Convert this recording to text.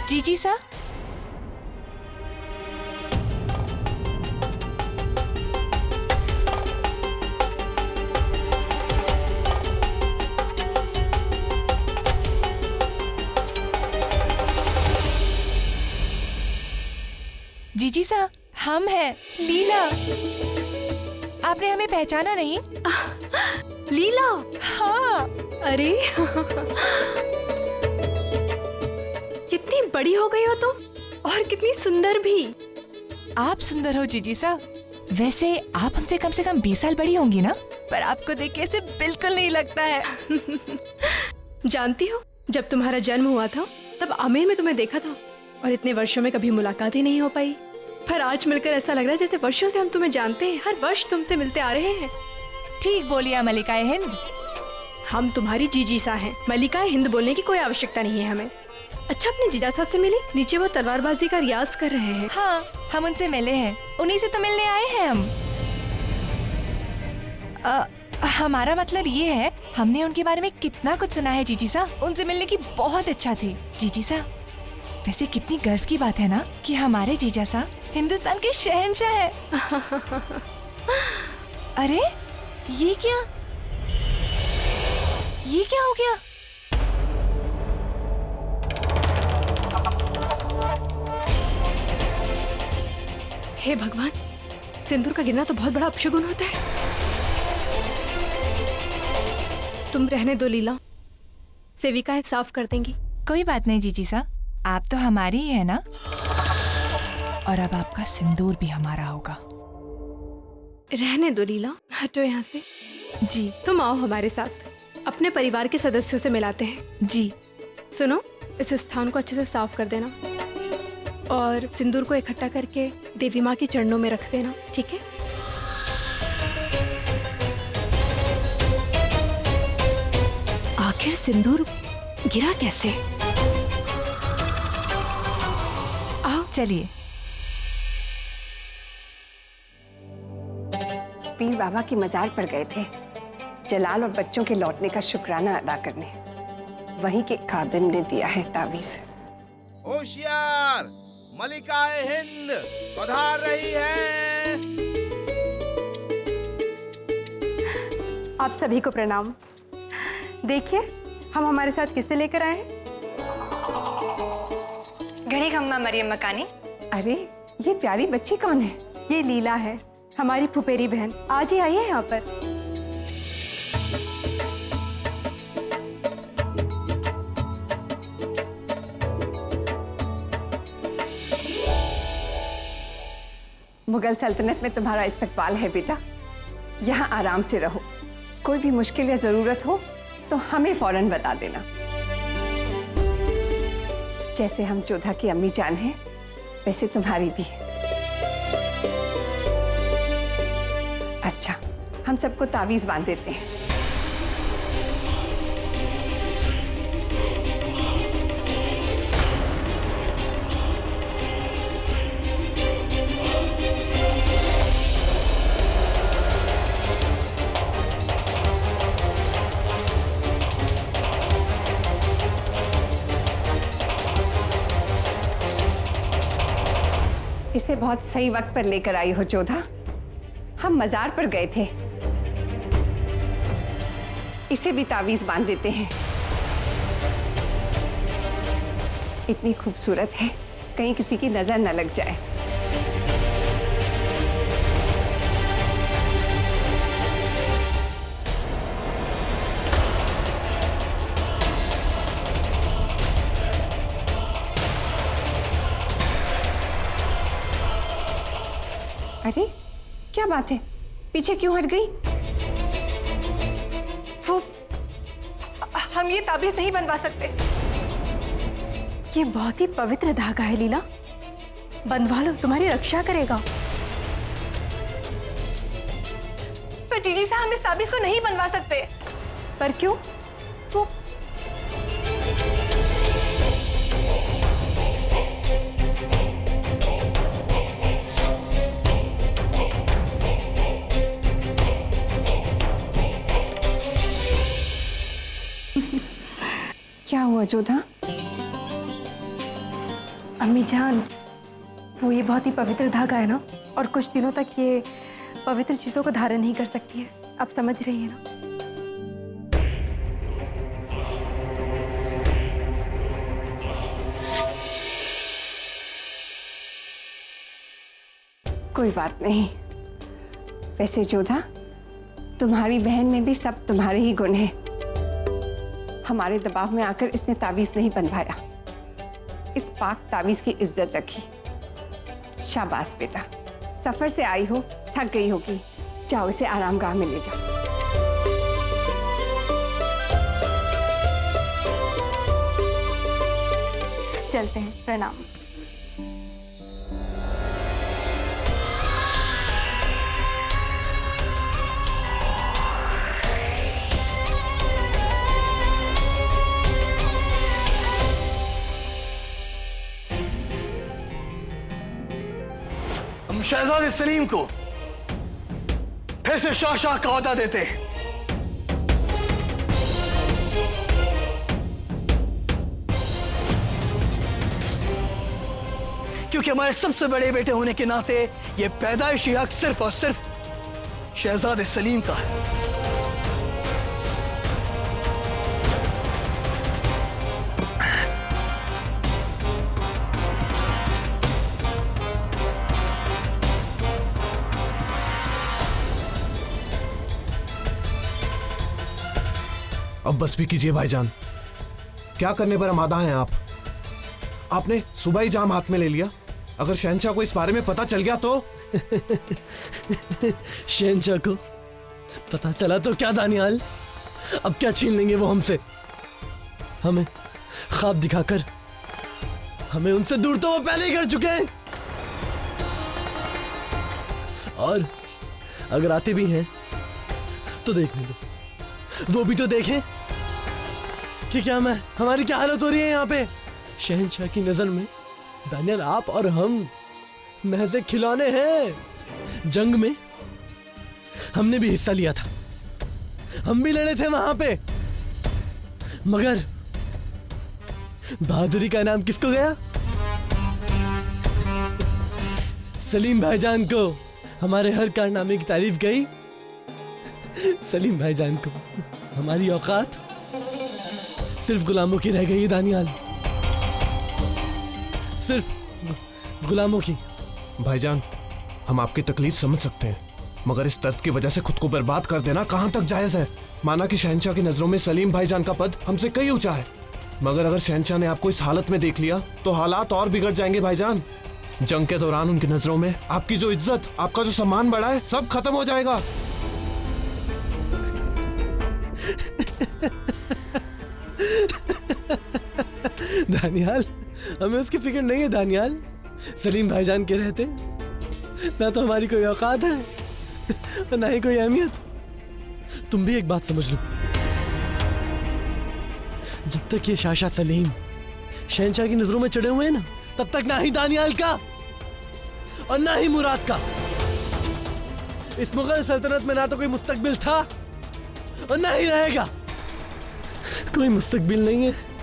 जीजी सा, जीजी सा, हम हैं लीला। आपने हमें पहचाना नहीं? लीला? हाँ। अरे कितनी बड़ी हो गई हो तुम, और कितनी सुंदर भी। आप सुंदर हो जीजी सा। वैसे आप हमसे कम से कम 20 साल बड़ी होंगी ना? पर आपको देख के ऐसे बिल्कुल नहीं लगता है। जानती हो, जब तुम्हारा जन्म हुआ था तब आमेर में तुम्हें देखा था, और इतने वर्षों में कभी मुलाकात ही नहीं हो पाई। पर आज मिलकर ऐसा लग रहा है जैसे वर्षों से हम तुम्हें जानते हैं, हर वर्ष तुमसे मिलते आ रहे हैं। ठीक बोलिए मलिकाए हिंद। हम तुम्हारी जीजी सा हैं, मलिकाए हिंद बोलने की कोई आवश्यकता नहीं है हमें। अच्छा, अपने जीजा साहब से मिले? नीचे वो तलवारबाजी का रियाज कर रहे हैं। हाँ, हम उनसे मिले हैं, उन्हीं से तो मिलने आए हैं हम। हमारा मतलब ये है, हमने उनके बारे में कितना कुछ सुना है जीजी सा। उनसे मिलने की बहुत इच्छा थी जीजी सा। वैसे कितनी गर्व की बात है ना कि हमारे जीजा सा हिंदुस्तान के शहंशाह है। अरे ये क्या हो गया? हे भगवान, सिंदूर का गिरना तो बहुत बड़ा अपशगुन होता है। तुम रहने दो लीला, सेविकाएं साफ कर देंगी। कोई बात नहीं जीजी सा, आप तो हमारी ही है ना। और अब आपका सिंदूर भी हमारा होगा। रहने दो लीला, हटो यहाँ से। जी। तुम आओ हमारे साथ, अपने परिवार के सदस्यों से मिलाते हैं। जी। सुनो, इस स्थान को अच्छे से साफ कर देना और सिंदूर को इकट्ठा करके देवी माँ के चरणों में रख देना, ठीक है? आखिर सिंदूर गिरा कैसे? आओ। चलिए। पीर बाबा की मजार पर गए थे जलाल और बच्चों के लौटने का शुक्राना अदा करने। वहीं के खादिम ने दिया है तावीज। होशियार, मलिकाए हिंद पधार रही है। आप सभी को प्रणाम। देखिए, हम हमारे साथ किसे लेकर आए हैं? घड़ी खम्मा मरियम मकानी। अरे ये प्यारी बच्ची कौन है? ये लीला है, हमारी फुफेरी बहन। आज ही आई है यहाँ पर। मुगल सल्तनत में तुम्हारा इस्तकबाल है बेटा। यहाँ आराम से रहो। कोई भी मुश्किल या जरूरत हो तो हमें फौरन बता देना। जैसे हम जोधा की अम्मी जान हैं, वैसे तुम्हारी भी है। अच्छा, हम सबको तावीज बांध देते हैं। इसे बहुत सही वक्त पर लेकर आई हो जोधा। हम मजार पर गए थे। इसे भी तावीज बांध देते हैं। इतनी खूबसूरत है, कहीं किसी की नजर न लग जाए। अरे क्या बात है, पीछे क्यों हट गई? वो हम ये ताबीज नहीं बनवा सकते। ये बहुत ही पवित्र धागा है लीला, बंधवा लो, तुम्हारी रक्षा करेगा। पर जीजी साहब, हम इस ताबीज को नहीं बनवा सकते। पर क्यों? वो क्या हुआ जोधा? अम्मी जान, वो ये बहुत ही पवित्र धागा है ना, और कुछ दिनों तक ये पवित्र चीज़ों को धारण नहीं कर सकती है। आप समझ रही हैं ना? कोई बात नहीं। वैसे जोधा, तुम्हारी बहन में भी सब तुम्हारे ही गुण हैं। हमारे दबाव में आकर इसने तावीज नहीं बंधवाया, इस पाक तावीज की इज्जत रखी। शाबाश बेटा, सफर से आई हो, थक गई होगी, जाओ इसे आरामगाह में ले जाओ। चलते हैं, प्रणाम। हम शहजादे सलीम को फिर से शाह का ओहदा देते हैं। क्योंकि हमारे सबसे बड़े बेटे होने के नाते ये पैदाइशी हक सिर्फ और सिर्फ शहजादे सलीम का है। अब बस भी कीजिए भाईजान, क्या करने पर आमादा हैं आप? आपने सुबह ही जाम हाथ में ले लिया। अगर शहंशाह को इस बारे में पता चल गया तो? शहंशाह को पता चला तो क्या दानियाल, अब क्या छीन लेंगे वो हमसे? हमें ख्वाब दिखाकर हमें उनसे दूर तो वो पहले ही कर चुके हैं। और अगर आते भी हैं तो देखने दो, वो भी तो देखें कि क्या हमारी क्या हालत हो रही है यहाँ पे। शहंशाह की नजर में दानियाल आप और हम महज एक खिलौने हैं। जंग में हमने भी हिस्सा लिया था, हम भी लड़े थे वहां पे, मगर बहादुरी का इनाम किसको गया? सलीम भाईजान को हमारे हर कारनामे की तारीफ गई। सलीम भाईजान को हमारी औकात सिर्फ गुलामों की रह गई है दानियाल, सिर्फ गुलामों की। भाईजान, हम आपकी तकलीफ समझ सकते हैं, मगर इस दर्द की वजह से खुद को बर्बाद कर देना कहां तक जायज है? माना कि शहंशाह की नजरों में सलीम भाईजान का पद हमसे कई ऊंचा है, मगर अगर शहंशाह ने आपको इस हालत में देख लिया तो हालात और बिगड़ जाएंगे भाईजान। जंग के दौरान उनकी नजरों में आपकी जो इज्जत, आपका जो सम्मान बढ़ा है, सब खत्म हो जाएगा। दानियाल, हमें उसकी फिक्र नहीं है दानियाल। सलीम भाईजान के रहते ना तो हमारी कोई औकात है और ना ही कोई अहमियत। तुम भी एक बात समझ लो, जब तक ये शाह सलीम शहंशाह की नजरों में चढ़े हुए हैं ना, तब तक ना ही दानियाल का और ना ही मुराद का इस मुगल सल्तनत में ना तो कोई मुस्तकबिल था और ना ही रहेगा। कोई मुस्तकबिल नहीं है